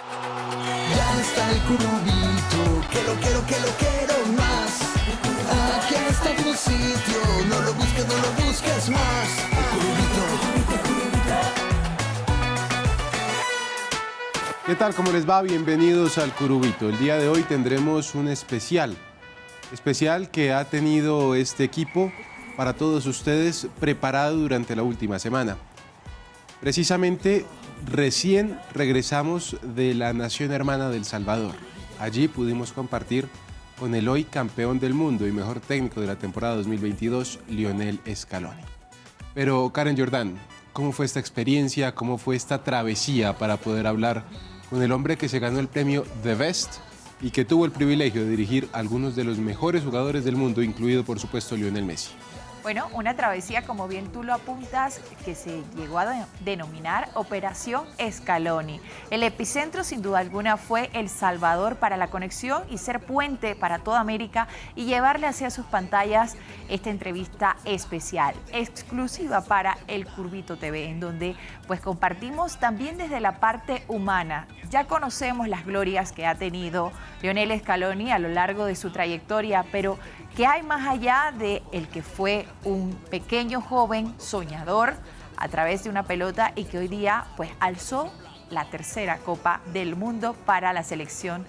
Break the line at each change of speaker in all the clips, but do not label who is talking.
Ya está el curubito, quiero más. Aquí está tu sitio, no lo busques más. El curubito.
¿Qué tal? ¿Cómo les va? Bienvenidos al Curubito. El día de hoy tendremos un especial que ha tenido este equipo para todos ustedes preparado durante la última semana. Precisamente recién regresamos de la nación hermana del Salvador. Allí pudimos compartir con el hoy campeón del mundo y mejor técnico de la temporada 2022, Lionel Scaloni. Pero Karen Jordán, ¿cómo fue esta experiencia? ¿Cómo fue esta travesía para poder hablar con el hombre que se ganó el premio The Best y que tuvo el privilegio de dirigir a algunos de los mejores jugadores del mundo, incluido por supuesto Lionel Messi?
Bueno, una travesía, como bien tú lo apuntas, que se llegó a denominar Operación Scaloni. El epicentro, sin duda alguna, fue El Salvador para la conexión y ser puente para toda América y llevarle hacia sus pantallas esta entrevista especial, exclusiva para El Curvito TV, en donde pues compartimos también desde la parte humana. Ya conocemos las glorias que ha tenido Lionel Scaloni a lo largo de su trayectoria, pero ¿qué hay más allá de el que fue un pequeño joven soñador a través de una pelota y que hoy día pues alzó la tercera Copa del Mundo para la selección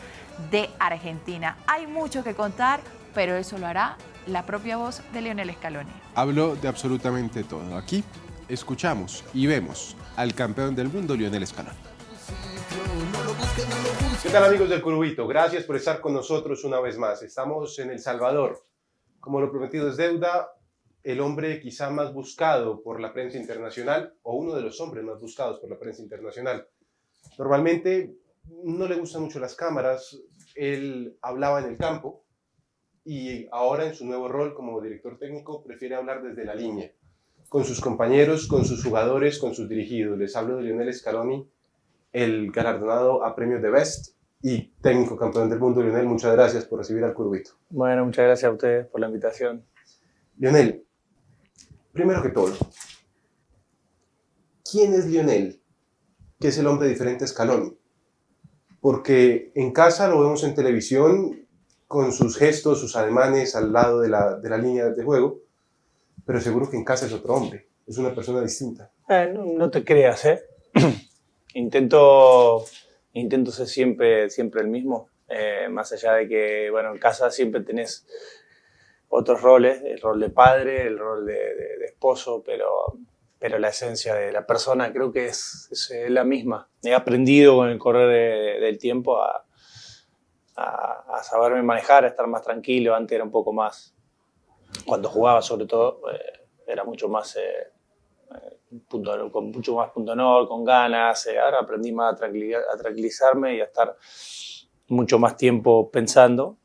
de Argentina? Hay mucho que contar, pero eso lo hará la propia voz de Lionel Scaloni.
Habló de absolutamente todo. Aquí escuchamos y vemos al campeón del mundo, Lionel Scaloni. ¿Qué tal, amigos del Curubito? Gracias por estar con nosotros una vez más. Estamos en El Salvador. Como lo prometido es deuda, el hombre quizá más buscado por la prensa internacional, o uno de los hombres más buscados por la prensa internacional. Normalmente no le gustan mucho las cámaras, él hablaba en el campo y ahora en su nuevo rol como director técnico prefiere hablar desde la línea, con sus compañeros, con sus jugadores, con sus dirigidos. Les hablo de Lionel Scaloni, el galardonado a premios The Best y técnico campeón del mundo. Lionel, muchas gracias por recibir al Curubito.
Bueno, muchas gracias a ustedes por la invitación.
Lionel, primero que todo, ¿quién es Lionel? ¿Qué es el hombre diferente a Scaloni? Porque en casa lo vemos en televisión con sus gestos, sus ademanes al lado de la línea de juego, pero seguro que en casa es otro hombre, es una persona distinta.
No te creas, ¿eh? Intento ser siempre el mismo, más allá de que, bueno, en casa siempre tenés otros roles, el rol de padre, el rol de esposo, pero la esencia de la persona creo que es la misma. He aprendido con el correr del tiempo a saberme manejar, a estar más tranquilo. Antes era un poco más, cuando jugaba sobre todo, era mucho más... con mucho más punto honor, con ganas. Ahora aprendí más a tranquilizarme y a estar mucho más tiempo pensando,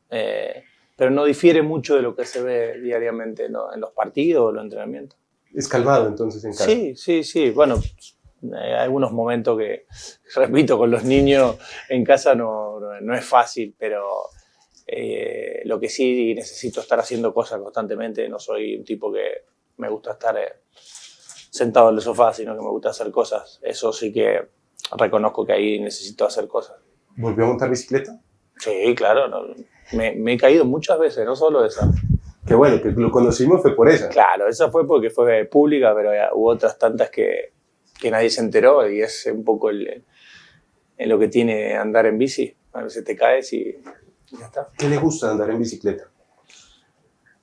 pero no difiere mucho de lo que se ve diariamente, ¿no? En los partidos o en los entrenamientos.
¿Es calmado entonces en casa?
Sí. Bueno, hay algunos momentos que, repito, con los niños en casa no es fácil, pero lo que sí necesito estar haciendo cosas constantemente. No soy un tipo que me gusta estar sentado en el sofá, sino que me gusta hacer cosas. Eso sí que reconozco que ahí necesito hacer cosas.
¿Volvió a montar bicicleta?
Sí, claro. Me he caído muchas veces, no solo esa.
Qué bueno, que lo conocimos fue por esa.
Claro, esa fue porque fue pública, pero hubo otras tantas que nadie se enteró y es un poco en lo que tiene andar en bici. A veces te caes y ya está.
¿Qué le gusta andar en bicicleta?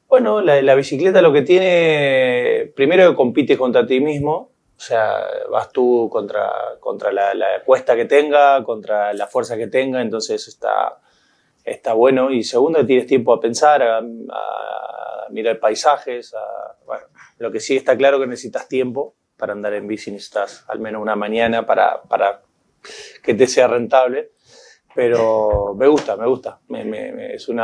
Bueno, la bicicleta lo que tiene, primero que compites contra ti mismo, o sea, vas tú contra la cuesta que tenga, contra la fuerza que tenga, entonces está bueno. Y segundo, que tienes tiempo a pensar, a mirar paisajes, bueno, lo que sí está claro que necesitas tiempo para andar en bici, necesitas al menos una mañana para que te sea rentable, pero me gusta, es un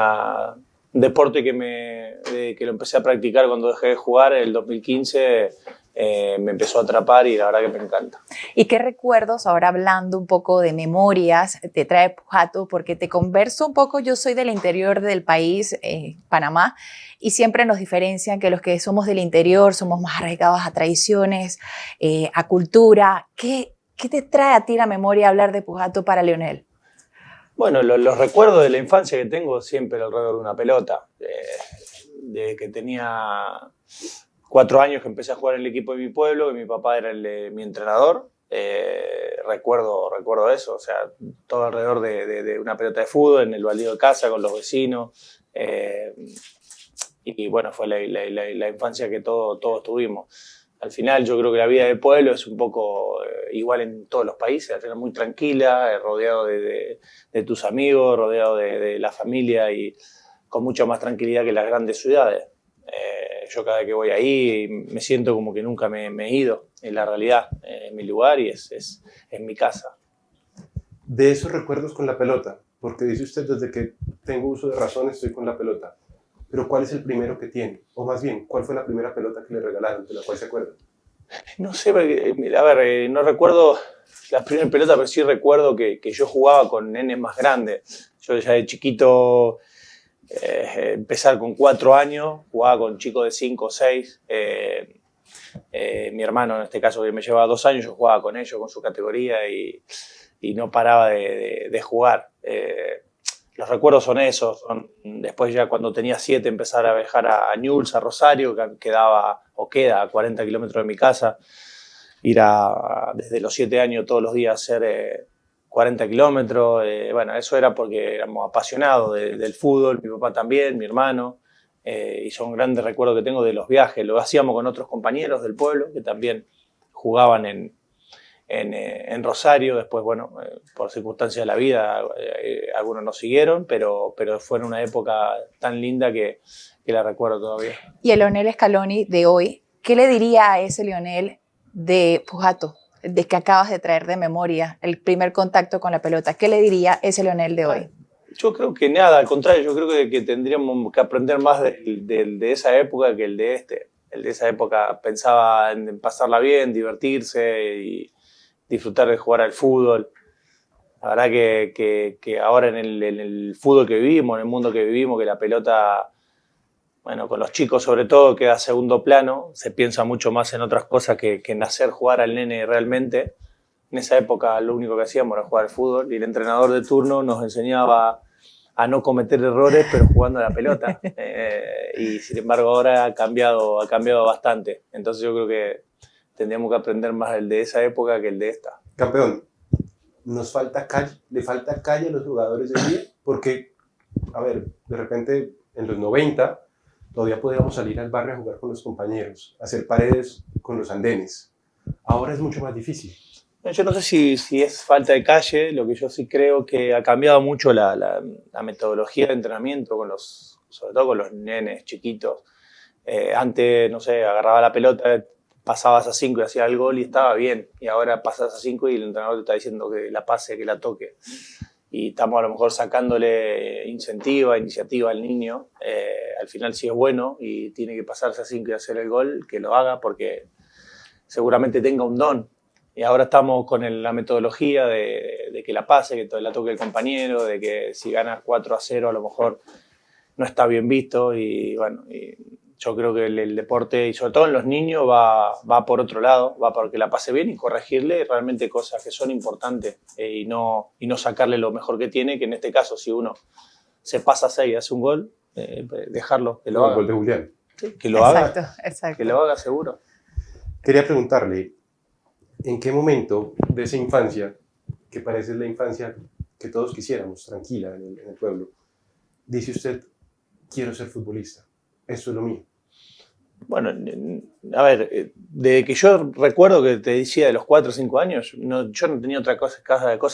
deporte que lo empecé a practicar cuando dejé de jugar en el 2015, me empezó a atrapar y la verdad que me encanta.
¿Y qué recuerdos, ahora hablando un poco de memorias, te trae Pujato? Porque te converso un poco, yo soy del interior del país, Panamá, y siempre nos diferencian que los que somos del interior somos más arraigados a tradiciones, a cultura. ¿Qué te trae a ti la memoria hablar de Pujato para Lionel?
Bueno, los recuerdos de la infancia que tengo siempre alrededor de una pelota. Desde que tenía 4 años que empecé a jugar en el equipo de mi pueblo, que mi papá era mi entrenador. Recuerdo eso, o sea, todo alrededor de una pelota de fútbol, en el baldío de casa, con los vecinos. Y bueno, fue la infancia que todos tuvimos. Al final yo creo que la vida del pueblo es un poco igual en todos los países, al final muy tranquila, rodeado de tus amigos, rodeado de la familia y con mucha más tranquilidad que las grandes ciudades. Yo cada vez que voy ahí me siento como que nunca me he ido, en la realidad, en mi lugar y es mi casa.
De esos recuerdos con la pelota, porque dice usted desde que tengo uso de razón estoy con la pelota. Pero ¿cuál es el primero que tiene? O más bien, ¿cuál fue la primera pelota que le regalaron, de la cual se acuerda?
No sé, a ver, no recuerdo la primera pelota, pero sí recuerdo que yo jugaba con nenes más grandes. Yo ya de chiquito, empezar con 4 años, jugaba con chicos de 5 o 6. Mi hermano, en este caso, que me llevaba 2 años, yo jugaba con ellos, con su categoría y no paraba de jugar. Los recuerdos son esos. Después ya cuando tenía 7 empezar a viajar a Newell's, a Rosario, que queda a 40 kilómetros de mi casa. Ir desde los 7 años todos los días a hacer 40 kilómetros. Bueno, eso era porque éramos apasionados del fútbol, mi papá también, mi hermano. Y son grandes recuerdos que tengo de los viajes. Lo hacíamos con otros compañeros del pueblo que también jugaban en Rosario. Después, bueno, por circunstancias de la vida, algunos nos siguieron, pero fue en una época tan linda que la recuerdo todavía.
Y el Lionel Scaloni de hoy, ¿qué le diría a ese Lionel de Pujato, de que acabas de traer de memoria el primer contacto con la pelota? ¿Qué le diría ese Lionel de hoy?
Yo creo que nada, al contrario, yo creo que tendríamos que aprender más de esa época que el de este. El de esa época pensaba en pasarla bien, divertirse y disfrutar de jugar al fútbol. La verdad que ahora en el fútbol que vivimos, en el mundo que vivimos, que la pelota, bueno, con los chicos sobre todo, queda a segundo plano, se piensa mucho más en otras cosas que en hacer jugar al nene realmente. En esa época lo único que hacíamos era jugar al fútbol y el entrenador de turno nos enseñaba a no cometer errores, pero jugando a la pelota. Y sin embargo ahora ha cambiado bastante. Entonces yo creo que tendríamos que aprender más el de esa época que el de esta.
Campeón, ¿nos falta calle? ¿Le falta calle a los jugadores de hoy día? Porque, a ver, de repente en los 90 todavía podíamos salir al barrio a jugar con los compañeros, hacer paredes con los andenes. Ahora es mucho más difícil.
Yo no sé si es falta de calle, lo que yo sí creo que ha cambiado mucho la metodología de entrenamiento, sobre todo con los nenes chiquitos. Antes, no sé, agarraba la pelota, pasabas a 5 y hacías el gol y estaba bien. Y ahora pasas a 5 y el entrenador te está diciendo que la pase, que la toque. Y estamos a lo mejor sacándole iniciativa al niño. Al final, si es bueno y tiene que pasarse a 5 y hacer el gol, que lo haga porque seguramente tenga un don. Y ahora estamos con la metodología de que la pase, que la toque el compañero, de que si ganas 4-0 a lo mejor no está bien visto. Y bueno, yo creo que el deporte, y sobre todo en los niños, va por otro lado, va por que la pase bien y corregirle realmente cosas que son importantes y no sacarle lo mejor que tiene, que en este caso si uno se pasa a 6 y hace un gol, dejarlo, que lo haga.
El gol de Julián.
Sí, que lo haga,
Exacto.
que lo haga seguro.
Quería preguntarle, ¿en qué momento de esa infancia, que parece la infancia que todos quisiéramos, tranquila en el pueblo, dice usted, quiero ser futbolista, eso es lo mío?
Bueno, a ver, desde que yo recuerdo que te decía de los 4 o 5 años, yo no tenía otra cosa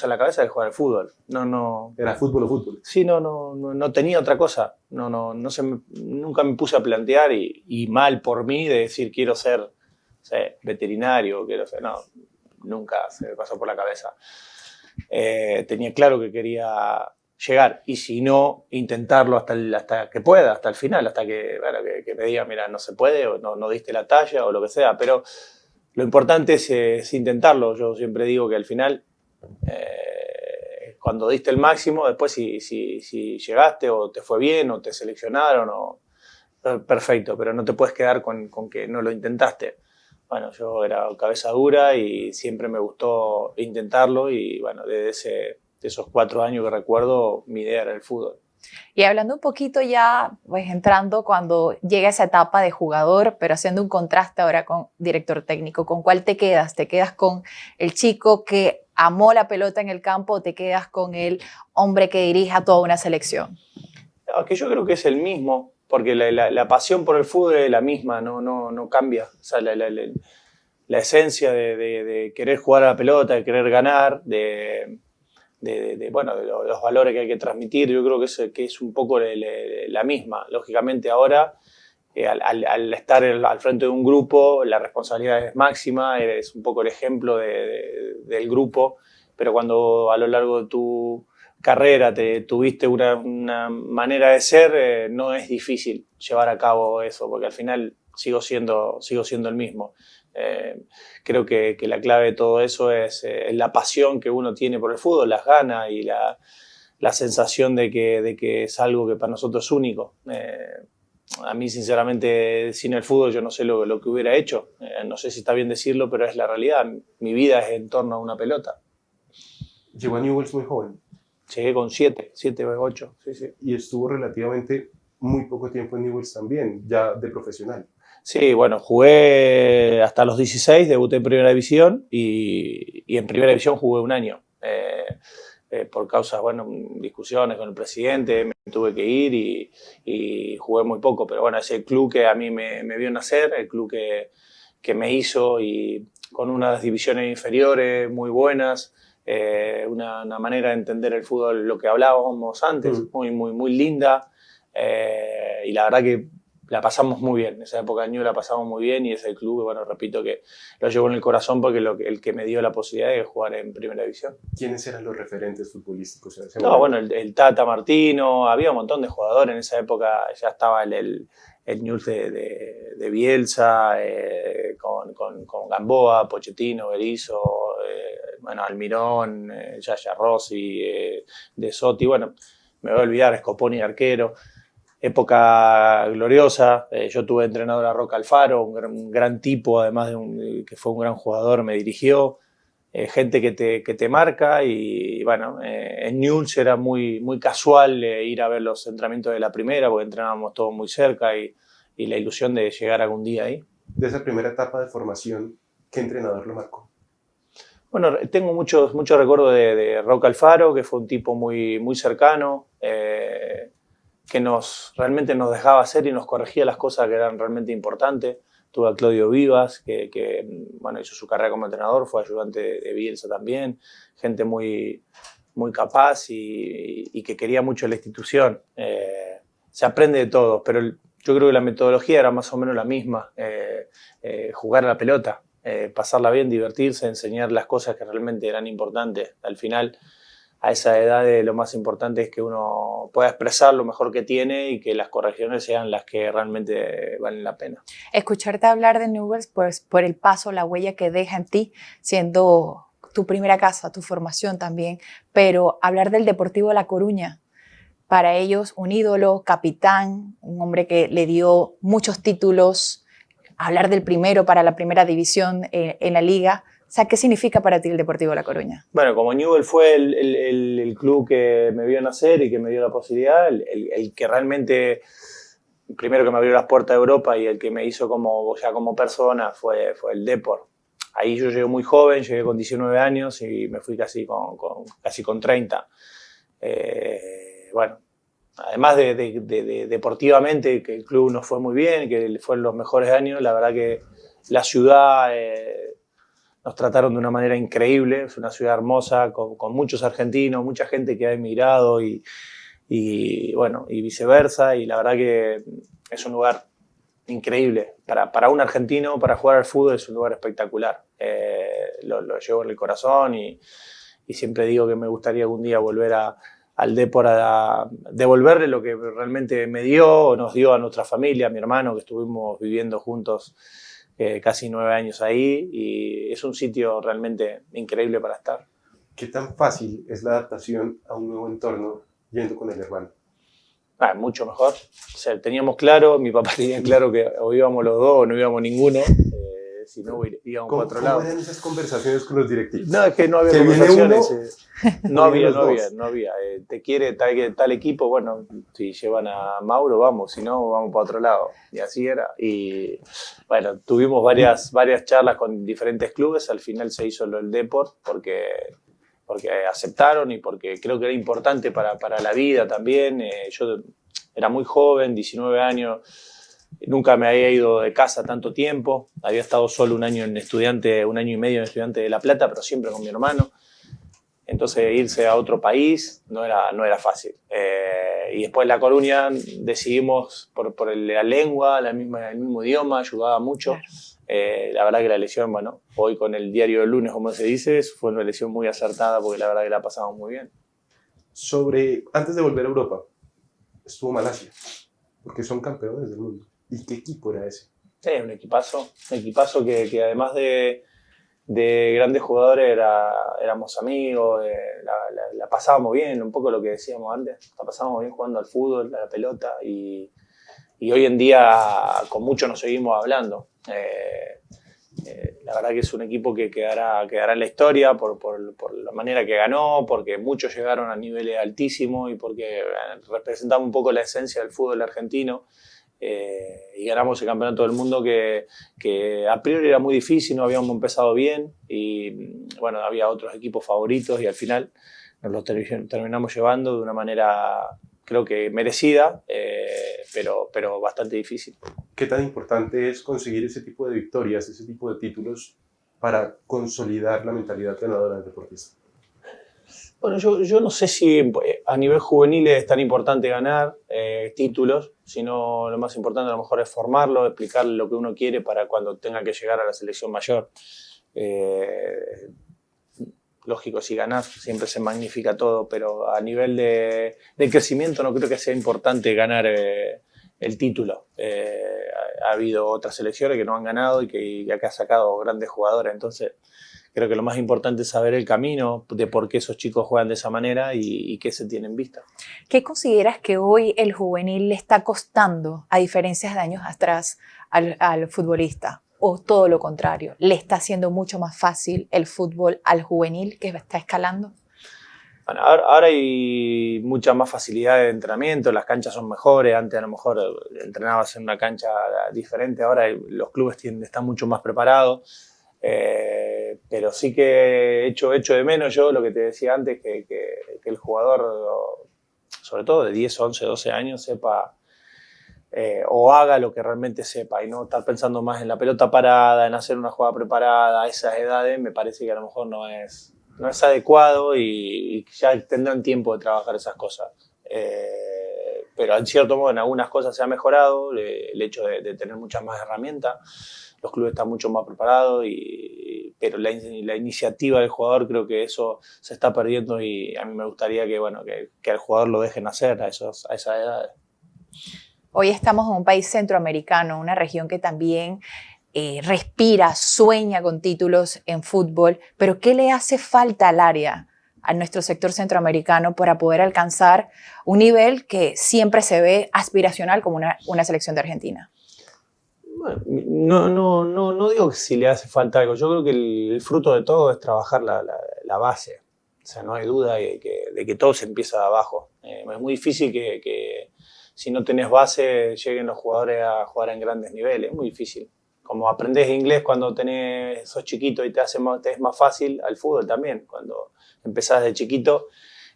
en la cabeza de jugar al fútbol. No.
¿Era fútbol o fútbol?
Sí, no tenía otra cosa. Nunca me puse a plantear y mal por mí de decir quiero ser veterinario, no, nunca se me pasó por la cabeza. Tenía claro que quería llegar y si no, intentarlo hasta que pueda, hasta el final, hasta que me diga, mira, no se puede o no diste la talla o lo que sea, pero lo importante es intentarlo. Yo siempre digo que al final, cuando diste el máximo, después si llegaste o te fue bien o te seleccionaron, perfecto, pero no te puedes quedar con que no lo intentaste. Bueno, yo era cabeza dura y siempre me gustó intentarlo y bueno, desde de esos 4 años que recuerdo, mi idea era el fútbol.
Y hablando un poquito ya, pues entrando cuando llega esa etapa de jugador, pero haciendo un contraste ahora con director técnico, ¿con cuál te quedas? ¿Te quedas con el chico que amó la pelota en el campo o te quedas con el hombre que dirige a toda una selección?
Que yo creo que es el mismo, porque la pasión por el fútbol es la misma, no cambia. O sea, la esencia de querer jugar a la pelota, de querer ganar, bueno, de los valores que hay que transmitir, yo creo que es un poco la misma. Lógicamente ahora, al estar al frente de un grupo, la responsabilidad es máxima, eres un poco el ejemplo del grupo, pero cuando a lo largo de tu carrera tuviste una manera de ser, no es difícil llevar a cabo eso, porque al final sigo siendo el mismo. Creo que la clave de todo eso es la pasión que uno tiene por el fútbol, las ganas y la sensación de que es algo que para nosotros es único. A mí, sinceramente, sin el fútbol yo no sé lo que hubiera hecho. No sé si está bien decirlo, pero es la realidad. Mi vida es en torno a una pelota.
Llegó a Newell's muy joven.
Llegué con 7 o 8. Sí.
Y estuvo relativamente muy poco tiempo en Newell's también, ya de profesional.
Sí, bueno, jugué hasta los 16, debuté en Primera División y en Primera División jugué un año. Por causas, bueno, discusiones con el presidente, me tuve que ir y jugué muy poco. Pero bueno, es el club que a mí me vio nacer, el club que me hizo y con unas divisiones inferiores muy buenas, una manera de entender el fútbol, lo que hablábamos antes, muy linda. Y la verdad que la pasamos muy bien, en esa época de Newell's la pasamos muy bien y es el club, bueno, repito que lo llevo en el corazón porque el que me dio la posibilidad de jugar en Primera División.
¿Quiénes eran los referentes futbolísticos en ese
momento? Bueno, el Tata Martino, había un montón de jugadores en esa época, ya estaba el Newell's de Bielsa, con Gamboa, Pochettino, Berizzo, bueno, Almirón, Yaya Rossi, De Sotti, bueno, me voy a olvidar, Scoponi arquero. Época gloriosa, yo tuve entrenador a Roca Alfaro, un gran tipo, además que fue un gran jugador, me dirigió, gente que te marca y bueno, en Newell's era muy casual ir a ver los entrenamientos de la primera porque entrenábamos todos muy cerca y la ilusión de llegar algún día ahí.
De esa primera etapa de formación, ¿qué entrenador lo marcó?
Bueno, tengo muchos recuerdos de Roca Alfaro, que fue un tipo muy cercano, que realmente nos dejaba hacer y nos corregía las cosas que eran realmente importantes. Tuve a Claudio Vivas, que bueno, hizo su carrera como entrenador, fue ayudante de Bielsa también, gente muy capaz y que quería mucho la institución. Se aprende de todo, pero yo creo que la metodología era más o menos la misma, jugar a la pelota, pasarla bien, divertirse, enseñar las cosas que realmente eran importantes. Al final, a esa edad lo más importante es que uno pueda expresar lo mejor que tiene y que las correcciones sean las que realmente valen la pena.
Escucharte hablar de Newell's, pues por el paso, la huella que deja en ti, siendo tu primera casa, tu formación también, pero hablar del Deportivo La Coruña, para ellos un ídolo, capitán, un hombre que le dio muchos títulos, hablar del primero para la primera división en la liga. O sea, ¿qué significa para ti el Deportivo La Coruña?
Bueno, como Newell's fue el club que me vio nacer y que me dio la posibilidad, el que realmente, primero que me abrió las puertas de Europa y el que me hizo ya como persona fue el Depor. Ahí yo llegué muy joven, llegué con 19 años y me fui casi con 30. Bueno, además de deportivamente, que el club nos fue muy bien, que fueron los mejores años, la verdad que la ciudad... Nos trataron de una manera increíble, es una ciudad hermosa, con muchos argentinos, mucha gente que ha emigrado y viceversa, y la verdad que es un lugar increíble. Para un argentino, para jugar al fútbol es un lugar espectacular. Lo llevo en el corazón y siempre digo que me gustaría algún día volver al Depor a devolverle lo que realmente me dio o nos dio a nuestra familia, a mi hermano, que estuvimos viviendo juntos casi 9 años ahí y es un sitio realmente increíble para estar.
¿Qué tan fácil es la adaptación a un nuevo entorno yendo con el hermano?
Mucho mejor. O sea, teníamos claro, mi papá tenía claro que o íbamos los dos o no íbamos ninguno. si no íbamos
¿Cómo,
para otro
cómo
lado.
eran esas conversaciones con los directivos?
No, es que no había
Que viene
conversaciones. No
vienen
había,
los
no había.
dos.
Te quiere tal equipo, bueno, si llevan a Mauro, vamos, si no, vamos para otro lado. Y así era. Y bueno, tuvimos varias charlas con diferentes clubes, al final se hizo el Depor porque aceptaron y porque creo que era importante para la vida también. Yo era muy joven, 19 años, nunca me había ido de casa tanto tiempo, había estado solo un año y medio en Estudiante de La Plata, pero siempre con mi hermano. Entonces irse a otro país no era fácil. Y después en La Coruña decidimos por la lengua, el mismo idioma, ayudaba mucho.
Claro.
La verdad que la elección, bueno, hoy con el diario del lunes, como se dice, fue una elección muy acertada porque la verdad que la pasamos muy bien.
Antes de volver a Europa, estuvo Malasia, porque son campeones del mundo. ¿Y qué equipo era ese?
Sí, un equipazo que además de grandes jugadores éramos amigos, la pasábamos bien, un poco lo que decíamos antes, la pasábamos bien jugando al fútbol, a la pelota y hoy en día con mucho nos seguimos hablando. La verdad que es un equipo que quedará en la historia por la manera que ganó, porque muchos llegaron a niveles altísimos y porque representamos un poco la esencia del fútbol argentino. Y ganamos el campeonato del mundo que a priori era muy difícil, no habíamos empezado bien y bueno, había otros equipos favoritos y al final nos los terminamos llevando de una manera creo que merecida, pero bastante difícil.
¿Qué tan importante es conseguir ese tipo de victorias, ese tipo de títulos para consolidar la mentalidad ganadora del deportista?
Bueno, yo no sé si a nivel juvenil es tan importante ganar títulos, sino lo más importante a lo mejor es formarlo, explicarle lo que uno quiere para cuando tenga que llegar a la selección mayor. Lógico, si ganás siempre se magnifica todo, pero a nivel de crecimiento no creo que sea importante ganar el título. Ha habido otras selecciones que no han ganado y que han sacado grandes jugadores, entonces creo que lo más importante es saber el camino de por qué esos chicos juegan de esa manera y qué se tiene en vista.
¿Qué consideras que hoy el juvenil le está costando, a diferencia de años atrás, al futbolista? ¿O todo lo contrario, le está haciendo mucho más fácil el fútbol al juvenil que está escalando?
Bueno, ahora hay mucha más facilidad de entrenamiento, las canchas son mejores, antes a lo mejor entrenabas en una cancha diferente, ahora los clubes están mucho más preparados. Pero sí que echo de menos yo lo que te decía antes, que el jugador, sobre todo de 10, 11, 12 años, sepa o haga lo que realmente sepa y no estar pensando más en la pelota parada, en hacer una jugada preparada. A esas edades me parece que a lo mejor no es adecuado y ya tendrán tiempo de trabajar esas cosas. Pero en cierto modo en algunas cosas se ha mejorado el hecho de tener muchas más herramientas. Los clubes están mucho más preparados, pero la iniciativa del jugador creo que eso se está perdiendo y a mí me gustaría que al jugador lo dejen hacer a esas edades.
Hoy estamos en un país centroamericano, una región que también respira, sueña con títulos en fútbol, pero ¿qué le hace falta al área, a nuestro sector centroamericano, para poder alcanzar un nivel que siempre se ve aspiracional como una selección de Argentina?
Bueno, no digo que si le hace falta algo. Yo creo que el fruto de todo es trabajar la base. O sea, no hay duda de que todo se empieza de abajo. Es muy difícil que si no tenés base lleguen los jugadores a jugar en grandes niveles. Es muy difícil. Como aprendés inglés cuando sos chiquito y te es más fácil, al fútbol también. Cuando empezás de chiquito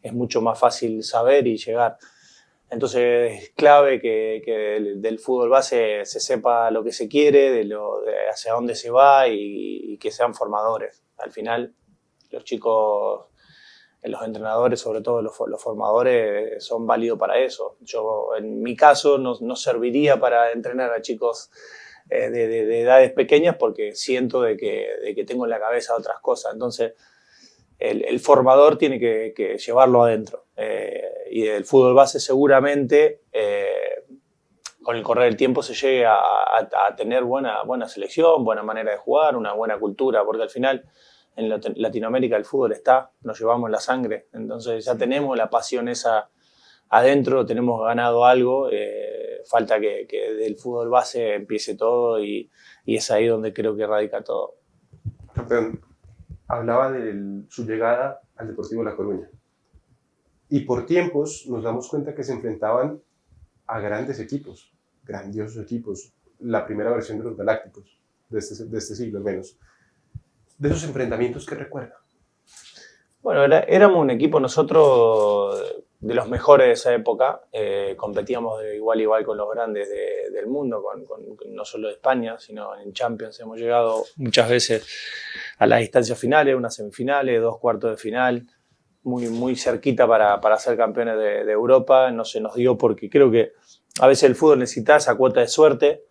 es mucho más fácil saber y llegar. Entonces es clave que del fútbol base se sepa lo que se quiere, de hacia dónde se va y que sean formadores. Al final los chicos, los entrenadores, sobre todo los formadores, son válidos para eso. Yo en mi caso no serviría para entrenar a chicos de edades pequeñas porque siento de que tengo en la cabeza otras cosas. Entonces el formador tiene que llevarlo adentro. Y el fútbol base seguramente con el correr del tiempo se llegue a tener buena selección, buena manera de jugar, una buena cultura, porque al final en Latinoamérica el fútbol nos llevamos la sangre, entonces ya tenemos la pasión esa adentro, tenemos ganado algo falta que del fútbol base empiece todo y es ahí donde creo que radica todo.
Campeón, hablaba de su llegada al Deportivo La Coruña. Y por tiempos nos damos cuenta que se enfrentaban a grandes equipos, grandiosos equipos, la primera versión de los Galácticos, de este siglo al menos. De esos enfrentamientos, ¿qué recuerda?
Bueno, éramos un equipo nosotros de los mejores de esa época, competíamos de igual a igual con los grandes del mundo, no solo de España, sino en Champions hemos llegado muchas veces a las instancias finales, unas semifinales, 2 cuartos de final, muy cerquita para ser campeones de Europa. No se nos dio porque creo que a veces el fútbol necesita esa cuota de suerte,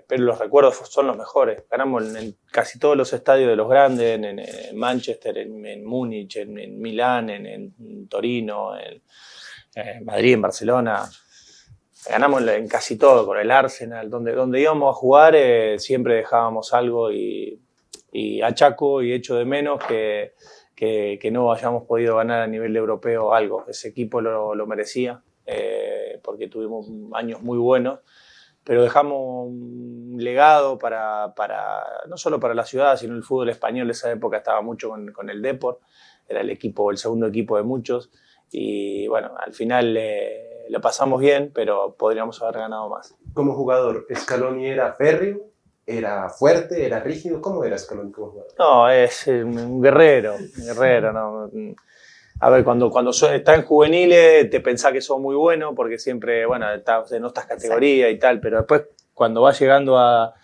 pero los recuerdos son los mejores. Ganamos en casi todos los estadios de los grandes, en Manchester, en Múnich, en Milán, en Torino, en Madrid, en Barcelona. Ganamos en casi todo, con el Arsenal. Donde íbamos a jugar siempre dejábamos algo y achaco y echo de menos que no hayamos podido ganar a nivel europeo algo. Ese equipo lo merecía, porque tuvimos años muy buenos, pero dejamos un legado no solo para la ciudad, sino el fútbol español. De esa época estaba mucho con el Depor, era el segundo equipo de muchos, y bueno, al final lo pasamos bien, pero podríamos haber ganado más.
Como jugador, ¿Scaloni era férreo? ¿Era fuerte? ¿Era rígido? ¿Cómo era Scaloni como jugador?
No, es un guerrero, ¿no? A ver, cuando estás en juveniles te pensás que sos muy bueno porque siempre, bueno, estás en otras categorías y tal, pero después cuando vas llegando a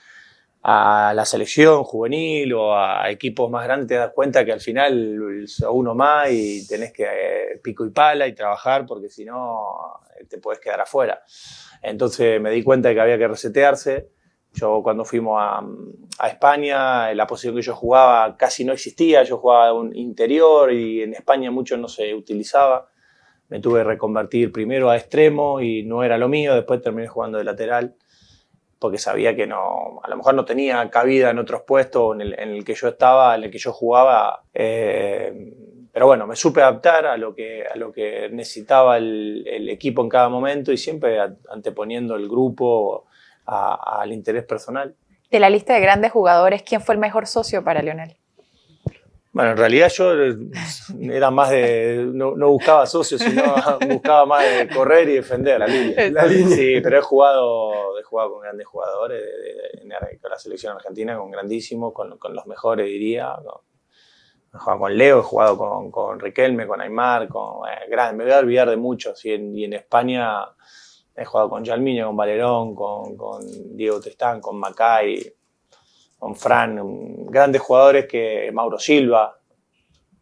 la selección juvenil o a equipos más grandes te das cuenta que al final sos uno más y tenés que pico y pala y trabajar porque si no te puedes quedar afuera. Entonces me di cuenta de que había que resetearse. Yo cuando fuimos a España, la posición que yo jugaba casi no existía, yo jugaba un interior y en España mucho no se utilizaba. Me tuve que reconvertir primero a extremo y no era lo mío, después terminé jugando de lateral porque sabía que no, a lo mejor no tenía cabida en otros puestos en el que yo estaba, en el que yo jugaba. Pero bueno, me supe adaptar a lo que necesitaba el equipo en cada momento y siempre anteponiendo el grupo al interés personal.
De la lista de grandes jugadores, ¿quién fue el mejor socio para Lionel?
Bueno, en realidad yo era más no buscaba socios, sino buscaba más de correr y defender la línea. Sí, pero he jugado con grandes jugadores, con la selección argentina, con grandísimos, con los mejores diría. He jugado con Leo, he jugado con Riquelme, con Aimar, me voy a olvidar de muchos. Y en España he jugado con Jalmiño, con Valerón, con Diego Tristán, con Macay, con Fran, grandes jugadores Mauro Silva.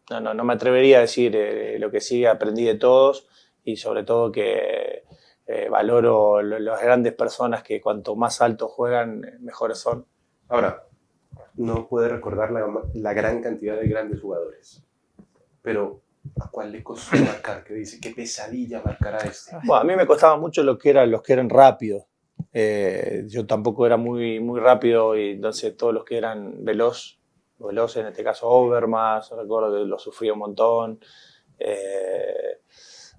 No me atrevería a decir lo que sí, aprendí de todos y sobre todo que valoro las grandes personas que cuanto más alto juegan, mejores son.
Ahora, no puede recordar la gran cantidad de grandes jugadores, pero ¿a cuál le costó marcar? Que dice, qué pesadilla marcar a este.
Bueno, a mí me costaba mucho los que eran rápidos. Yo tampoco era muy rápido y entonces todos los que eran veloces, en este caso Overmars, recuerdo que lo sufrí un montón.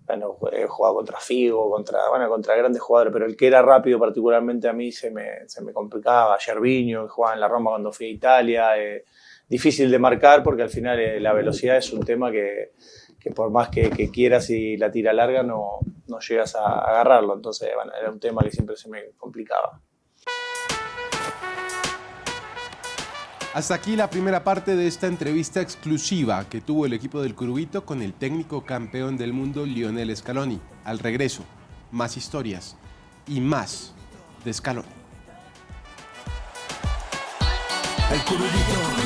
Bueno, he jugado contra Figo, contra grandes jugadores, pero el que era rápido particularmente a mí se me complicaba. Gervinho, que jugaba en la Roma cuando fui a Italia. Difícil de marcar porque al final la velocidad es un tema que por más que quieras y la tira larga no llegas a agarrarlo. Entonces, bueno, era un tema que siempre se me complicaba.
Hasta aquí la primera parte de esta entrevista exclusiva que tuvo el equipo del Curubito con el técnico campeón del mundo Lionel Scaloni. Al regreso, más historias y más de Scaloni.
El Curubito.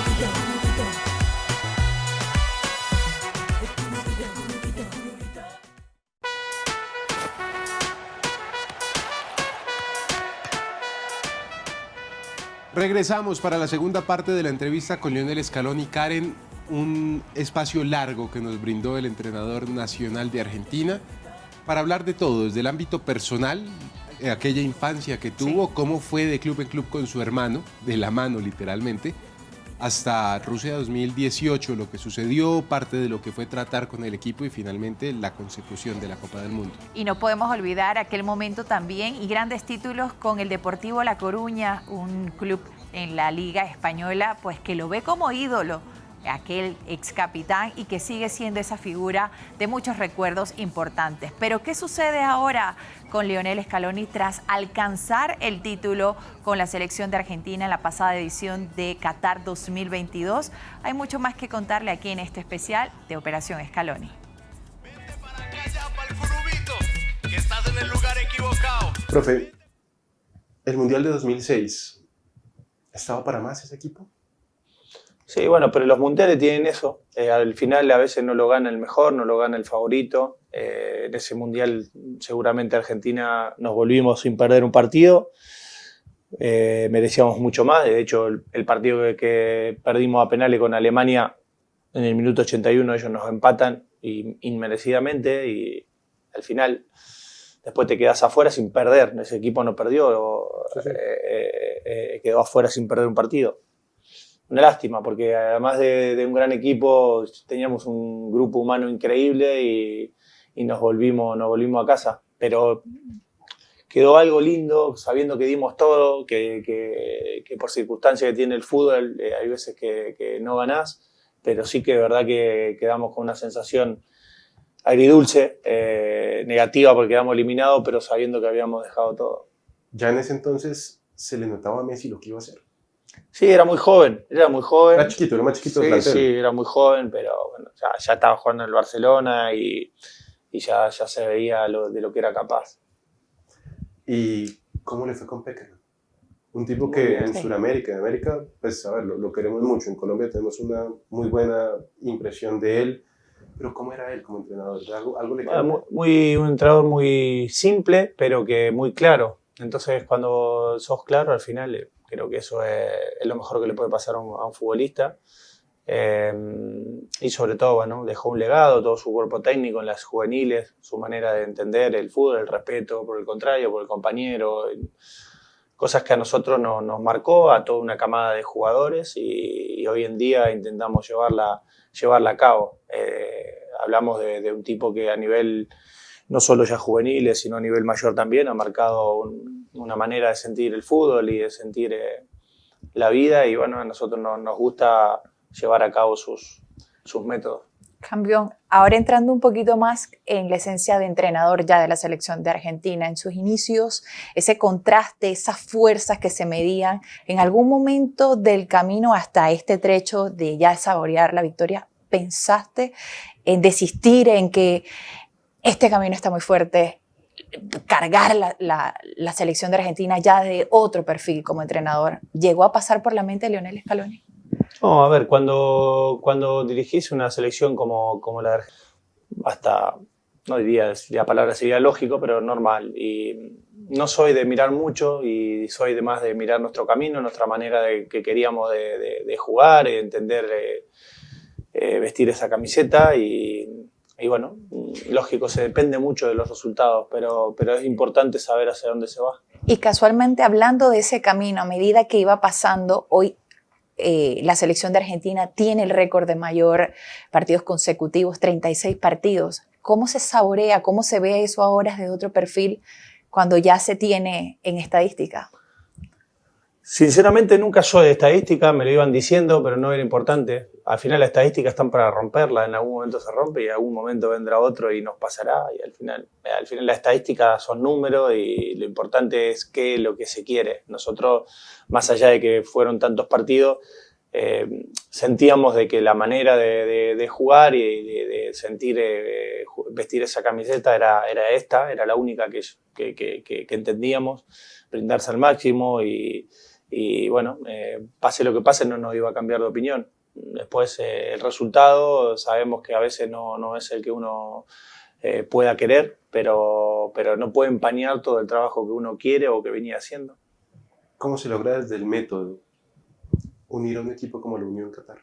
Regresamos para la segunda parte de la entrevista con Lionel Scaloni. Karen, un espacio largo que nos brindó el entrenador nacional de Argentina para hablar de todo, desde el ámbito personal, aquella infancia que tuvo, cómo fue de club en club con su hermano, de la mano literalmente, hasta Rusia 2018, lo que sucedió, parte de lo que fue tratar con el equipo y finalmente la consecución de la Copa del Mundo.
Y no podemos olvidar aquel momento también y grandes títulos con el Deportivo La Coruña, un club en la Liga Española, pues que lo ve como ídolo, aquel ex capitán, y que sigue siendo esa figura de muchos recuerdos importantes. Pero ¿qué sucede ahora con Lionel Scaloni tras alcanzar el título con la selección de Argentina en la pasada edición de Qatar 2022? Hay mucho más que contarle aquí en este especial de Operación Scaloni.
Profe, el Mundial de 2006, ¿estaba para más ese equipo?
Sí, bueno, pero los mundiales tienen eso. Al final a veces no lo gana el mejor, no lo gana el favorito. En ese mundial seguramente Argentina nos volvimos sin perder un partido. Merecíamos mucho más. De hecho, el partido que perdimos a penales con Alemania, en el minuto 81 ellos nos empatan inmerecidamente y al final después te quedas afuera sin perder. Ese equipo no perdió, sí. Quedó afuera sin perder un partido. Una lástima, porque además de un gran equipo, teníamos un grupo humano increíble y nos volvimos a casa. Pero quedó algo lindo, sabiendo que dimos todo, que por circunstancias que tiene el fútbol, hay veces que no ganás, pero sí que de verdad que quedamos con una sensación agridulce, negativa porque quedamos eliminados, pero sabiendo que habíamos dejado todo.
Ya en ese entonces se le notaba a Messi lo que iba a hacer.
Sí, era muy joven.
Era chiquito, era más chiquito del plantel.
Sí, era muy joven, pero bueno, ya estaba jugando en el Barcelona y ya se veía de lo que era capaz.
¿Y cómo le fue con Peckerman? Un tipo que en Sudamérica, en América, pues a ver, lo queremos mucho. En Colombia tenemos una muy buena impresión de él. Pero ¿cómo era él como entrenador? ¿Algo le quedó?
Un entrenador muy simple, pero que muy claro. Entonces, cuando sos claro, al final creo que eso es lo mejor que le puede pasar a un futbolista. Y sobre todo, bueno, dejó un legado, todo su cuerpo técnico en las juveniles, su manera de entender el fútbol, el respeto por el contrario, por el compañero. Cosas que a nosotros nos marcó, a toda una camada de jugadores y hoy en día intentamos llevarla a cabo. Hablamos de un tipo que a nivel no solo ya juveniles, sino a nivel mayor también, ha marcado una manera de sentir el fútbol y de sentir la vida y bueno, a nosotros nos gusta llevar a cabo sus métodos.
Campeón, ahora entrando un poquito más en la esencia de entrenador ya de la selección de Argentina, en sus inicios, ese contraste, esas fuerzas que se medían, en algún momento del camino hasta este trecho de ya saborear la victoria, ¿pensaste en desistir, en que este camino está muy fuerte, cargar la selección de Argentina ya de otro perfil como entrenador? ¿Llegó a pasar por la mente de Lionel Scaloni?
No, a ver, cuando dirigís una selección como la de Argentina, hasta, no diría, la palabra sería lógico, pero normal. Y no soy de mirar mucho y soy más de mirar nuestro camino, nuestra manera que queríamos de jugar, de entender, vestir esa camiseta y bueno, lógico, se depende mucho de los resultados, pero es importante saber hacia dónde se va.
Y casualmente, hablando de ese camino, a medida que iba pasando, hoy la selección de Argentina tiene el récord de mayor partidos consecutivos, 36 partidos. ¿Cómo se saborea, cómo se ve eso ahora desde otro perfil cuando ya se tiene en estadística?
Sinceramente nunca soy de estadística, me lo iban diciendo, pero no era importante. Al final las estadísticas están para romperla, en algún momento se rompe y en algún momento vendrá otro y nos pasará. Y al final las estadísticas son números y lo importante es lo que se quiere. Nosotros, más allá de que fueron tantos partidos, sentíamos de que la manera de jugar y de sentir, vestir esa camiseta era esta, era la única que entendíamos, brindarse al máximo y bueno, pase lo que pase, no nos iba a cambiar de opinión. Después el resultado sabemos que a veces no es el que uno pueda querer, pero no puede empañar todo el trabajo que uno quiere o que venía haciendo.
¿Cómo se logra desde el método unir a un equipo como la Unión Qatar?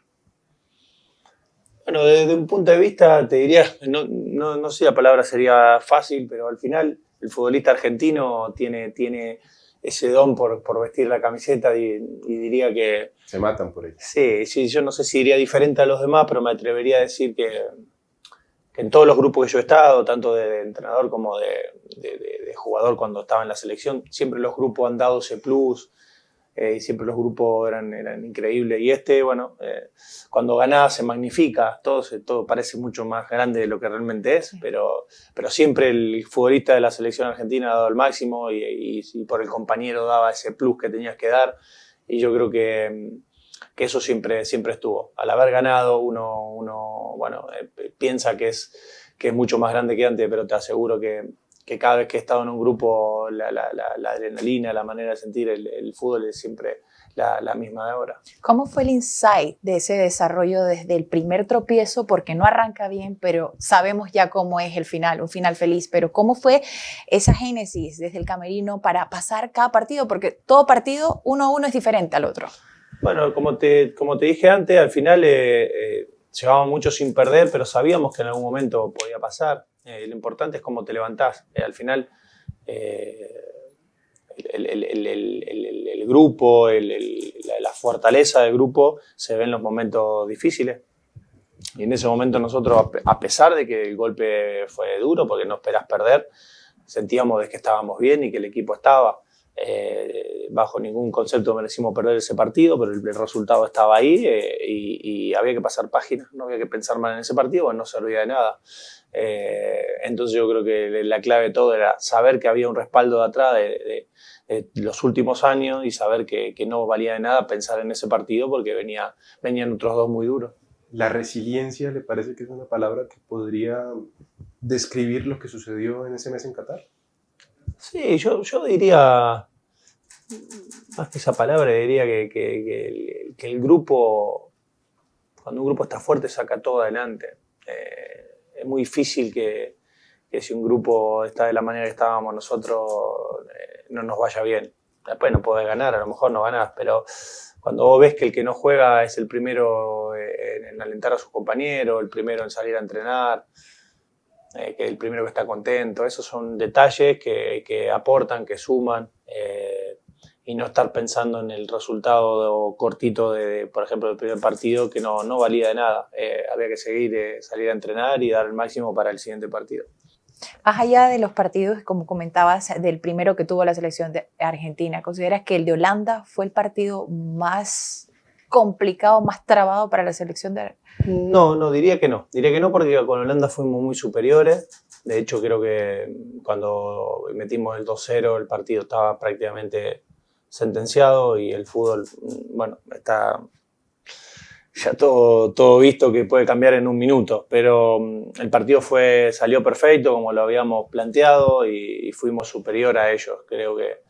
Bueno, desde un punto de vista, te diría, no sé si la palabra sería fácil, pero al final el futbolista argentino tiene ese don por vestir la camiseta y diría que...
Se matan por ello.
Sí, yo no sé si diría diferente a los demás, pero me atrevería a decir que en todos los grupos que yo he estado, tanto de entrenador como de jugador cuando estaba en la selección, siempre los grupos han dado ese plus y siempre los grupos eran increíbles. Y bueno, cuando ganás se magnifica, todo parece mucho más grande de lo que realmente es, pero siempre el futbolista de la selección argentina ha dado el máximo y por el compañero daba ese plus que tenías que dar. Y yo creo que eso siempre estuvo. Al haber ganado, uno piensa que es mucho más grande que antes, pero te aseguro que cada vez que he estado en un grupo, la adrenalina, la manera de sentir el fútbol es siempre la misma de ahora.
¿Cómo fue el insight de ese desarrollo desde el primer tropiezo? Porque no arranca bien, pero sabemos ya cómo es el final, un final feliz. Pero ¿cómo fue esa génesis desde el camerino para pasar cada partido? Porque todo partido, 1-1, es diferente al otro.
Bueno, como te dije antes, al final llevábamos mucho sin perder, pero sabíamos que en algún momento podía pasar. Lo importante es cómo te levantás. Al final, el grupo, la fortaleza del grupo se ve en los momentos difíciles. Y en ese momento nosotros, a pesar de que el golpe fue duro, porque no esperás perder, sentíamos de que estábamos bien y que el equipo estaba. Bajo ningún concepto merecimos perder ese partido, pero el resultado estaba ahí y había que pasar páginas, no había que pensar mal en ese partido, porque no servía de nada. Entonces yo creo que la clave de todo era saber que había un respaldo de atrás de los últimos años y saber que no valía de nada pensar en ese partido porque venían otros dos muy duros.
¿La resiliencia le parece que es una palabra que podría describir lo que sucedió en ese mes en Qatar?
Sí, yo diría, más que esa palabra, diría que el grupo, cuando un grupo está fuerte, saca todo adelante. Es muy difícil que si un grupo está de la manera que estábamos nosotros, no nos vaya bien. Después no podés ganar, a lo mejor no ganás, pero cuando vos ves que el que no juega es el primero en alentar a sus compañeros, el primero en salir a entrenar, que el primero que está contento, esos son detalles que aportan, que suman, y no estar pensando en el resultado cortito por ejemplo, del primer partido, que no valía de nada. Había que salir a entrenar y dar el máximo para el siguiente partido.
Más allá de los partidos, como comentabas, del primero que tuvo la selección de Argentina, ¿consideras que el de Holanda fue el partido más complicado, más trabado para la selección de Argentina?
No, diría que no. Diría que no porque con Holanda fuimos muy superiores. De hecho, creo que cuando metimos el 2-0 el partido estaba prácticamente sentenciado y el fútbol, bueno, está ya todo visto que puede cambiar en un minuto. Pero el partido salió perfecto como lo habíamos planteado y fuimos superior a ellos. Creo que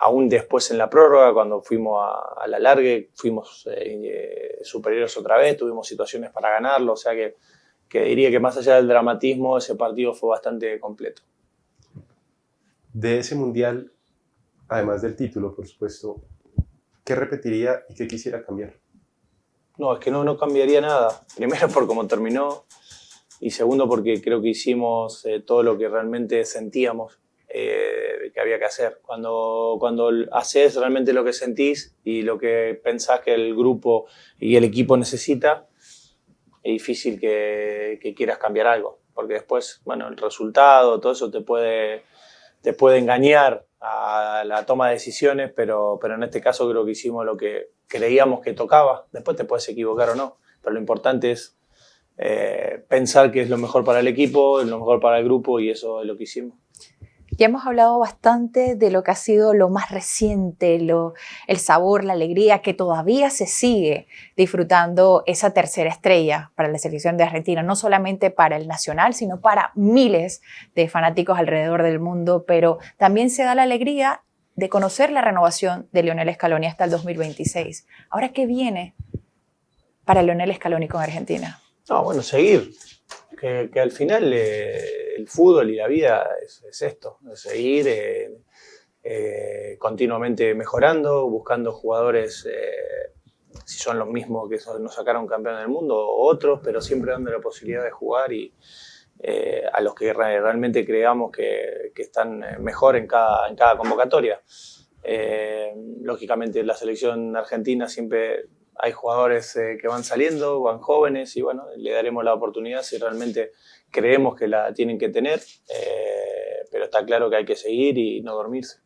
aún después en la prórroga, cuando fuimos a la largue, fuimos superiores otra vez, tuvimos situaciones para ganarlo, o sea que diría que más allá del dramatismo, ese partido fue bastante completo.
De ese mundial, además del título, por supuesto, ¿qué repetiría y qué quisiera cambiar?
No, es que no cambiaría nada. Primero por cómo terminó y segundo porque creo que hicimos todo lo que realmente sentíamos que había que hacer. Cuando haces realmente lo que sentís y lo que pensás que el grupo y el equipo necesita, es difícil que quieras cambiar algo, porque después, bueno, el resultado, todo eso te puede engañar a la toma de decisiones, pero en este caso creo que hicimos lo que creíamos que tocaba. Después te puedes equivocar o no, pero lo importante es pensar que es lo mejor para el equipo, lo mejor para el grupo, y eso es lo que hicimos.
Ya hemos hablado bastante de lo que ha sido lo más reciente, el sabor, la alegría, que todavía se sigue disfrutando esa tercera estrella para la selección de Argentina, no solamente para el nacional, sino para miles de fanáticos alrededor del mundo, pero también se da la alegría de conocer la renovación de Lionel Scaloni hasta el 2026. Ahora, ¿qué viene para Lionel Scaloni con Argentina?
No, bueno, seguir. Que al final el fútbol y la vida es esto, es seguir continuamente mejorando, buscando jugadores, si son los mismos que nos sacaron campeón del mundo o otros, pero siempre dando la posibilidad de jugar y a los que realmente creamos que están mejor en cada convocatoria. Lógicamente en la selección argentina siempre hay jugadores que van saliendo, van jóvenes y bueno, le daremos la oportunidad si realmente creemos que la tienen que tener, pero está claro que hay que seguir y no dormirse.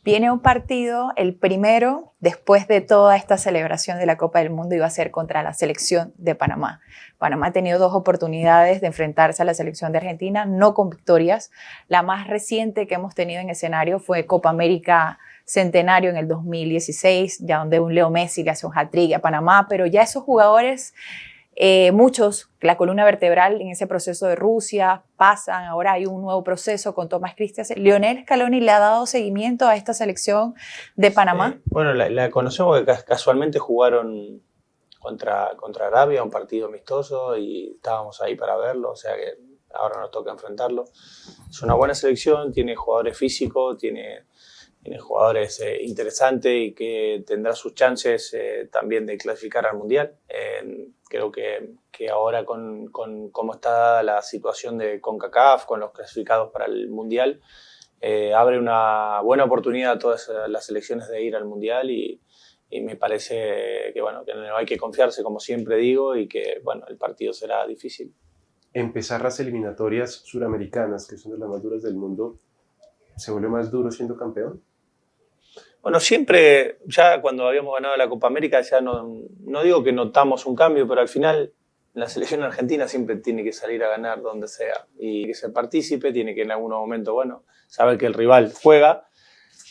Viene un partido, el primero, después de toda esta celebración de la Copa del Mundo, iba a ser contra la selección de Panamá. Panamá ha tenido 2 oportunidades de enfrentarse a la selección de Argentina, no con victorias. La más reciente que hemos tenido en escenario fue Copa América Centenario en el 2016, ya donde un Leo Messi le hace un hat-trick a Panamá, pero ya esos jugadores, muchos, la columna vertebral en ese proceso de Rusia, pasan, ahora hay un nuevo proceso con Tomás Christensen. ¿Lionel Scaloni le ha dado seguimiento a esta selección de Panamá?
Bueno, la conocemos porque casualmente jugaron contra Arabia, un partido amistoso, y estábamos ahí para verlo, o sea que ahora nos toca enfrentarlo. Es una buena selección, tiene jugadores físicos, tiene jugadores interesantes y que tendrá sus chances también de clasificar al Mundial. Creo que ahora con cómo está dada la situación de CONCACAF, con los clasificados para el Mundial, abre una buena oportunidad a todas las selecciones de ir al Mundial y me parece que, bueno, que no hay que confiarse, como siempre digo, y que bueno, el partido será difícil.
Empezar las eliminatorias suramericanas, que son de las más duras del mundo, ¿se vuelve más duro siendo campeón?
Bueno, siempre, ya cuando habíamos ganado la Copa América, ya no digo que notamos un cambio, pero al final la selección argentina siempre tiene que salir a ganar donde sea y que ser partícipe, tiene que en algún momento, bueno, saber que el rival juega,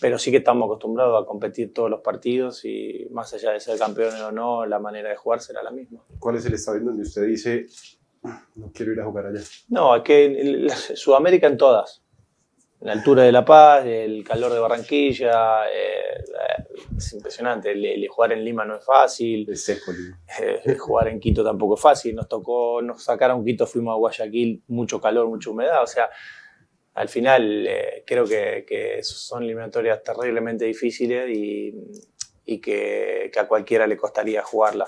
pero sí que estamos acostumbrados a competir todos los partidos y más allá de ser campeones o no, la manera de jugar será la misma.
¿Cuál es el estadio donde usted dice, no quiero ir a jugar allá?
No, es que Sudamérica en todas. La altura de La Paz, el calor de Barranquilla, es impresionante. Jugar en Lima no es fácil.
Es seco, Lima.
Jugar en Quito tampoco es fácil. Nos sacaron Quito, fuimos a Guayaquil, mucho calor, mucha humedad. O sea, al final creo que son eliminatorias terriblemente difíciles y que a cualquiera le costaría jugarla.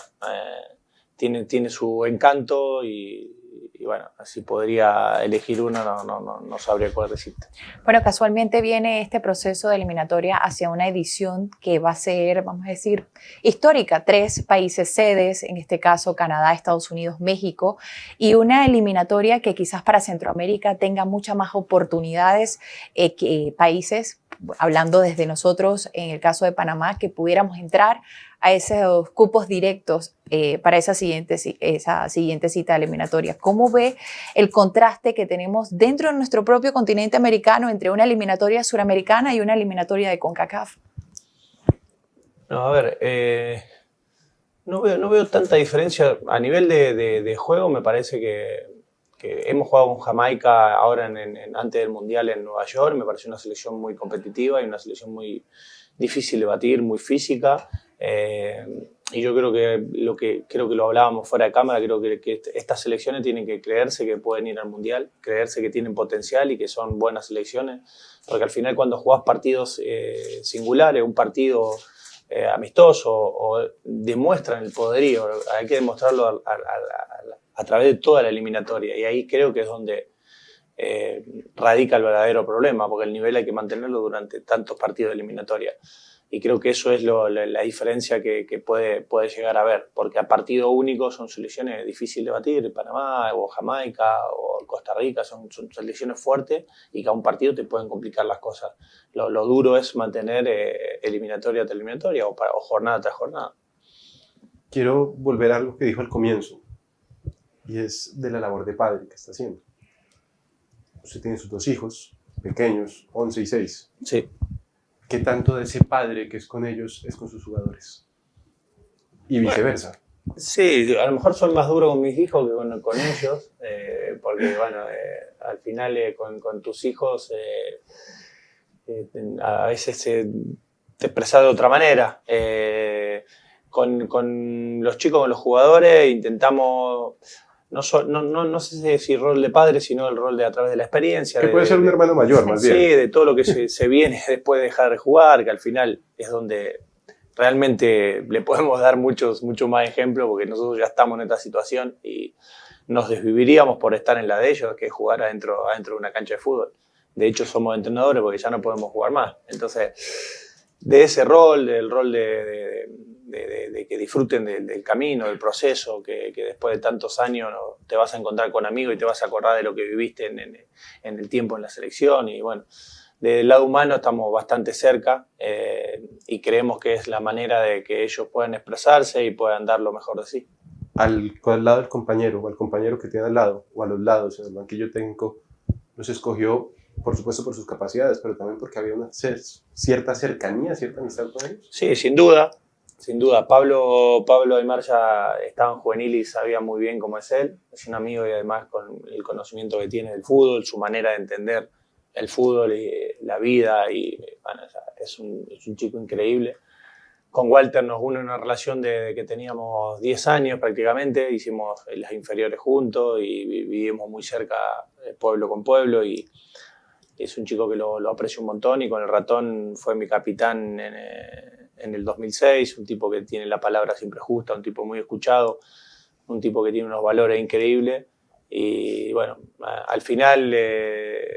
Tiene su encanto y bueno, si podría elegir una, no sabría cuál decirte.
Bueno, casualmente viene este proceso de eliminatoria hacia una edición que va a ser, vamos a decir, histórica. 3 países sedes, en este caso Canadá, Estados Unidos, México, y una eliminatoria que quizás para Centroamérica tenga muchas más oportunidades que países, hablando desde nosotros, en el caso de Panamá, que pudiéramos entrar a esos cupos directos para esa siguiente cita eliminatoria. ¿Cómo ve el contraste que tenemos dentro de nuestro propio continente americano entre una eliminatoria suramericana y una eliminatoria de CONCACAF?
No, a ver, no veo tanta diferencia. A nivel de juego me parece que hemos jugado con Jamaica ahora antes del Mundial en Nueva York. Me pareció una selección muy competitiva y una selección muy difícil de batir, muy física. Y yo creo que lo hablábamos fuera de cámara, creo que estas selecciones tienen que creerse que pueden ir al Mundial, creerse que tienen potencial y que son buenas selecciones, porque al final cuando jugás partidos singulares, un partido amistoso o demuestran el poderío, hay que demostrarlo a través de toda la eliminatoria y ahí creo que es donde radica el verdadero problema, porque el nivel hay que mantenerlo durante tantos partidos de eliminatoria. Y creo que eso es la diferencia que puede llegar a haber, porque a partido único son selecciones difíciles de batir, Panamá o Jamaica o Costa Rica son selecciones fuertes y que a un partido te pueden complicar las cosas. Lo duro es mantener eliminatoria tras eliminatoria o jornada tras jornada.
Quiero volver a algo que dijo al comienzo, y es de la labor de padre que está haciendo. Usted tiene sus 2 hijos pequeños, 11 y 6.
Sí.
¿Qué tanto de ese padre que es con ellos es con sus jugadores? Y viceversa.
Bueno, sí, a lo mejor soy más duro con mis hijos que con ellos, porque bueno, al final con tus hijos a veces te expresas de otra manera. Con los chicos, con los jugadores, intentamos... No sé si rol de padre, sino el rol de a través de la experiencia.
Que puede ser un hermano mayor, más bien.
Sí, de todo lo que se viene después de dejar de jugar, que al final es donde realmente le podemos dar mucho más ejemplos, porque nosotros ya estamos en esta situación y nos desviviríamos por estar en la de ellos, que es jugar adentro de una cancha de fútbol. De hecho, somos entrenadores porque ya no podemos jugar más. Entonces, de ese rol, del rol de que disfruten del camino, del proceso, que después de tantos años te vas a encontrar con amigos y te vas a acordar de lo que viviste en el tiempo en la selección. Y bueno, del lado humano estamos bastante cerca y creemos que es la manera de que ellos puedan expresarse y puedan dar lo mejor de sí.
Al lado del compañero o al compañero que tiene al lado o a los lados en el banquillo técnico, los escogió, por supuesto, por sus capacidades, pero también porque había una cierta cercanía, cierta amistad con ellos.
Sí, sin duda. Sin duda. Pablo Aimar ya estaba en juvenil y sabía muy bien cómo es él. Es un amigo y además con el conocimiento que tiene del fútbol, su manera de entender el fútbol y la vida. Y bueno, es un chico increíble. Con Walter nos une una relación de que teníamos 10 años prácticamente. Hicimos las inferiores juntos y vivimos muy cerca, pueblo con pueblo. Y es un chico que lo aprecio un montón y con el Ratón fue mi capitán en el 2006, un tipo que tiene la palabra siempre justa, un tipo muy escuchado, un tipo que tiene unos valores increíbles y bueno, al final,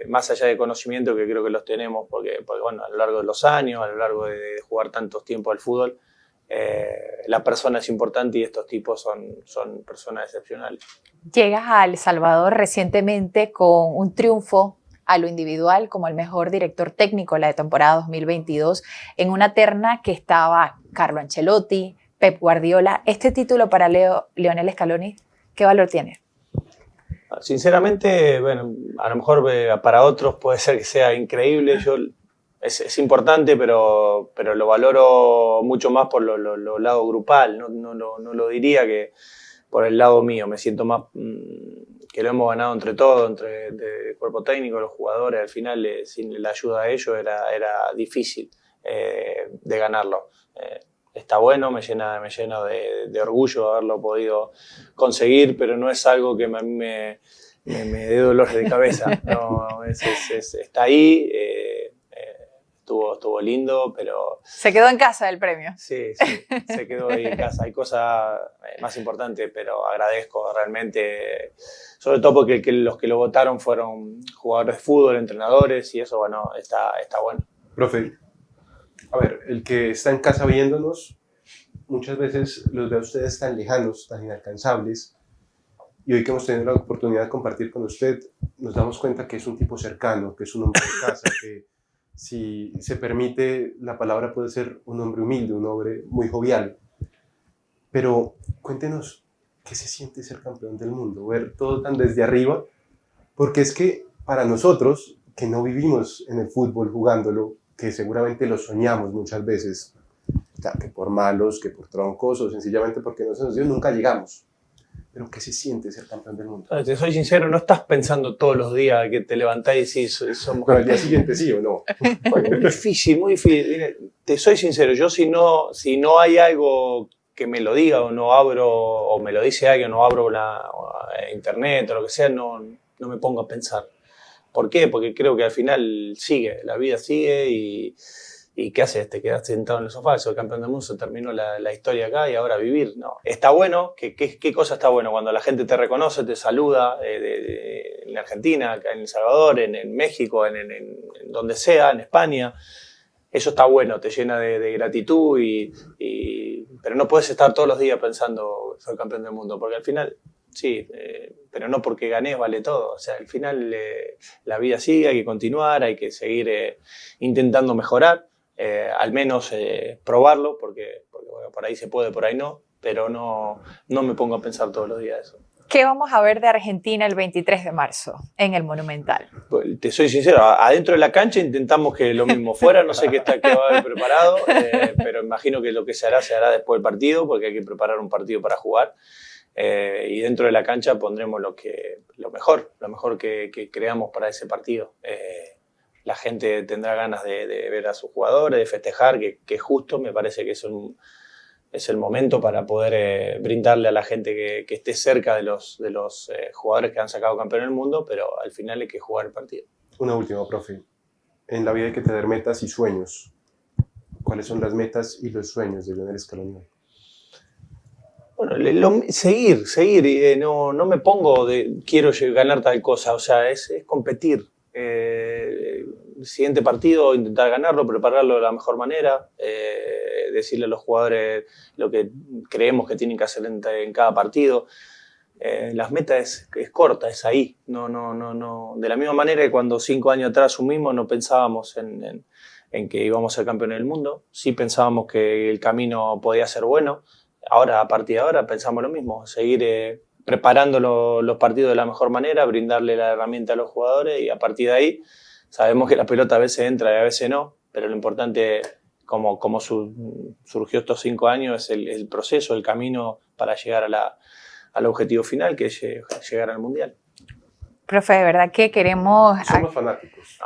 más allá de conocimiento que creo que los tenemos, porque bueno, a lo largo de los años, a lo largo de jugar tantos tiempos al fútbol, la persona es importante y estos tipos son personas excepcionales.
Llegas a El Salvador recientemente con un triunfo a lo individual como el mejor director técnico de la temporada 2022 en una terna que estaba Carlo Ancelotti, Pep Guardiola. Este título para Lionel Scaloni, ¿qué valor tiene?
Sinceramente, bueno, a lo mejor para otros puede ser que sea increíble. Es importante, pero lo valoro mucho más por lo lado grupal. No lo diría que por el lado mío. Me siento más que lo hemos ganado entre todos, entre el cuerpo técnico, los jugadores. Al final, sin la ayuda de ellos era difícil de ganarlo. Está bueno, me llena de orgullo haberlo podido conseguir, pero no es algo que a mí me dé dolores de cabeza. No, está ahí, estuvo lindo, pero...
Se quedó en casa el premio.
Sí, se quedó ahí en casa. Hay cosas más importantes, pero agradezco realmente, sobre todo porque los que lo votaron fueron jugadores de fútbol, entrenadores, y eso, bueno, está bueno.
Profe, a ver, el que está en casa viéndonos, muchas veces los ve a ustedes tan lejanos, tan inalcanzables, y hoy que hemos tenido la oportunidad de compartir con usted, nos damos cuenta que es un tipo cercano, que es un hombre de casa, que si se permite la palabra puede ser un hombre humilde, un hombre muy jovial. Pero cuéntenos, ¿qué se siente ser campeón del mundo? Ver todo tan desde arriba, porque es que para nosotros, que no vivimos en el fútbol jugándolo, que seguramente lo soñamos muchas veces, que por malos, que por troncos o sencillamente porque no se nos dio, nunca llegamos. Pero ¿qué se siente ser campeón del mundo?
Te soy sincero, no estás pensando todos los días que te levantás y decís, somos...
Pero al día siguiente sí o no.
Bueno, muy difícil. Mire, te soy sincero, yo si no hay algo que me lo diga o no abro, o me lo dice alguien, no abro internet o lo que sea, no me pongo a pensar. ¿Por qué? Porque creo que al final la vida sigue y ¿qué haces? Te quedas sentado en el sofá, soy campeón del mundo, se terminó la historia acá y ahora vivir. No. Está bueno, ¿qué cosa está bueno? Cuando la gente te reconoce, te saluda, en Argentina, en El Salvador, en México, en donde sea, en España. Eso está bueno, te llena de gratitud, pero no puedes estar todos los días pensando soy campeón del mundo, porque al final... Sí, pero no porque ganes vale todo. O sea, al final la vida sigue, hay que continuar, hay que seguir intentando mejorar, al menos probarlo, porque bueno, por ahí se puede, por ahí no, pero no me pongo a pensar todos los días eso.
¿Qué vamos a ver de Argentina el 23 de marzo en el Monumental?
Pues, te soy sincero, adentro de la cancha intentamos que lo mismo fuera, no sé qué va a haber preparado, pero imagino que lo que se hará después del partido, porque hay que preparar un partido para jugar. Y dentro de la cancha pondremos lo mejor que creamos para ese partido. La gente tendrá ganas de ver a sus jugadores, de festejar, que justo me parece que es el momento para poder brindarle a la gente que esté cerca de los jugadores que han sacado campeón del mundo, pero al final hay que jugar el partido.
Una última, profe. En la vida hay que tener metas y sueños. ¿Cuáles son las metas y los sueños de Lionel Scaloni?
Bueno, seguir. No me pongo de quiero ganar tal cosa, o sea, es competir. El siguiente partido, intentar ganarlo, prepararlo de la mejor manera, decirle a los jugadores lo que creemos que tienen que hacer en cada partido. Las metas es corta, es ahí. No. De la misma manera que cuando 5 años atrás asumimos, no pensábamos en que íbamos a ser campeones del mundo. Sí pensábamos que el camino podía ser bueno. Ahora, a partir de ahora, pensamos lo mismo, seguir preparando los partidos de la mejor manera, brindarle la herramienta a los jugadores y a partir de ahí sabemos que la pelota a veces entra y a veces no, pero lo importante, como surgió estos 5 años, es el proceso, el camino para llegar al objetivo final, que es llegar al Mundial.
Profe, de verdad que queremos...
Somos fanáticos.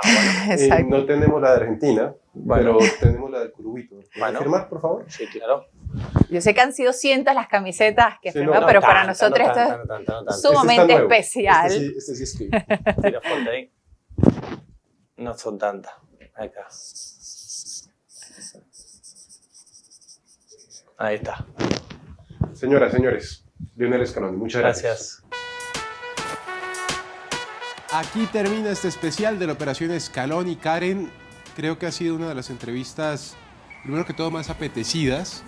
Exacto.
No tenemos la de Argentina,
Bueno.
pero tenemos la del Curubito. ¿Puedes
Bueno.
firmar, por favor?
Sí, claro.
Yo sé que han sido cientos las camisetas que
Sí,
firmó,
no,
pero
No
para
tanta,
nosotros
no
esto
tanta, no tanta.
es sumamente
Este está nuevo.
especial.
Este sí es clean.
Tira fuerte ahí. No son tantas. Acá. Ahí está.
Señoras, señores, Lionel Scaloni, muchas gracias.
Gracias.
Aquí termina este especial de la Operación Scaloni. Karen, creo que ha sido una de las entrevistas, primero que todo, más apetecidas.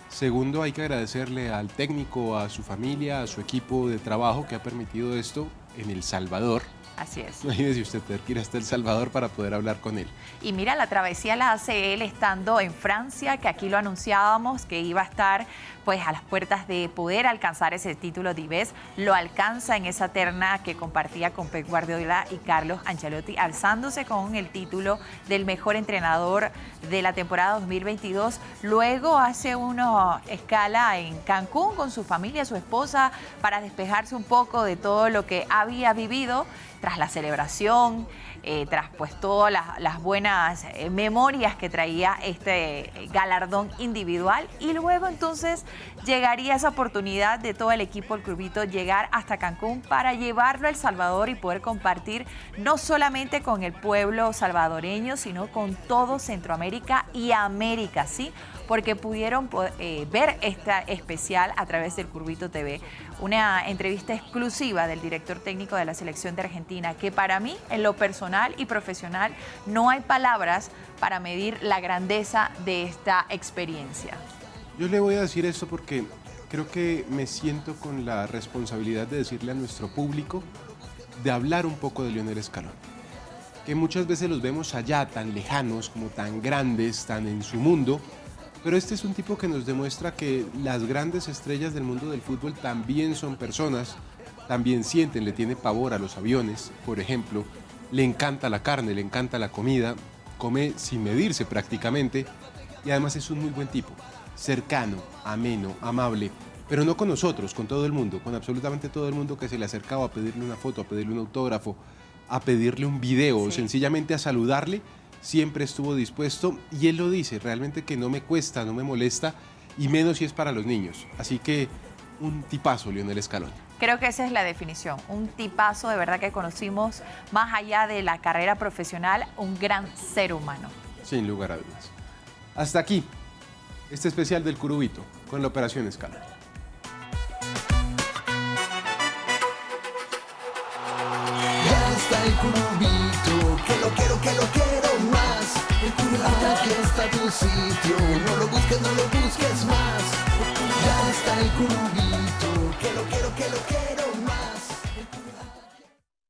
Segundo, hay que agradecerle al técnico, a su familia, a su equipo de trabajo que ha permitido esto en El Salvador.
Así es.
Imagínese usted tener que ir hasta El Salvador para poder hablar con él.
Y mira, la travesía la hace él estando en Francia, que aquí lo anunciábamos, que iba a estar pues a las puertas de poder alcanzar ese título de Ives. Lo alcanza en esa terna que compartía con Pep Guardiola y Carlos Ancelotti, alzándose con el título del mejor entrenador de la temporada 2022. Luego hace una escala en Cancún con su familia, su esposa, para despejarse un poco de todo lo que había vivido tras la celebración, tras pues todas las buenas memorias que traía este galardón individual. Y luego entonces llegaría esa oportunidad de todo el equipo del Curubito llegar hasta Cancún para llevarlo a El Salvador y poder compartir no solamente con el pueblo salvadoreño, sino con todo Centroamérica y América, ¿sí? Porque pudieron ver esta especial a través del Curubito TV. Una entrevista exclusiva del director técnico de la selección de Argentina, que para mí, en lo personal y profesional, no hay palabras para medir la grandeza de esta experiencia.
Yo le voy a decir esto porque creo que me siento con la responsabilidad de decirle a nuestro público, de hablar un poco de Lionel Scaloni. Que muchas veces los vemos allá, tan lejanos, como tan grandes, tan en su mundo. Pero este es un tipo que nos demuestra que las grandes estrellas del mundo del fútbol también son personas, también sienten, le tiene pavor a los aviones, por ejemplo, le encanta la carne, le encanta la comida, come sin medirse prácticamente y además es un muy buen tipo, cercano, ameno, amable, pero no con nosotros, con todo el mundo, con absolutamente todo el mundo que se le acercaba a pedirle una foto, a pedirle un autógrafo, a pedirle un video o sencillamente a saludarle. Siempre estuvo dispuesto y él lo dice, realmente que no me cuesta, no me molesta y menos si es para los niños. Así que un tipazo Lionel Scaloni.
Creo que esa es la definición, un tipazo de verdad que conocimos más allá de la carrera profesional, un gran ser humano.
Sin lugar a dudas. Hasta aquí este especial del Curubito con la Operación Scaloni.
Ya está el Curubito, que lo quiero más. El Curubito, aquí está tu sitio, no lo busques más. Ya está el Curubito, que lo quiero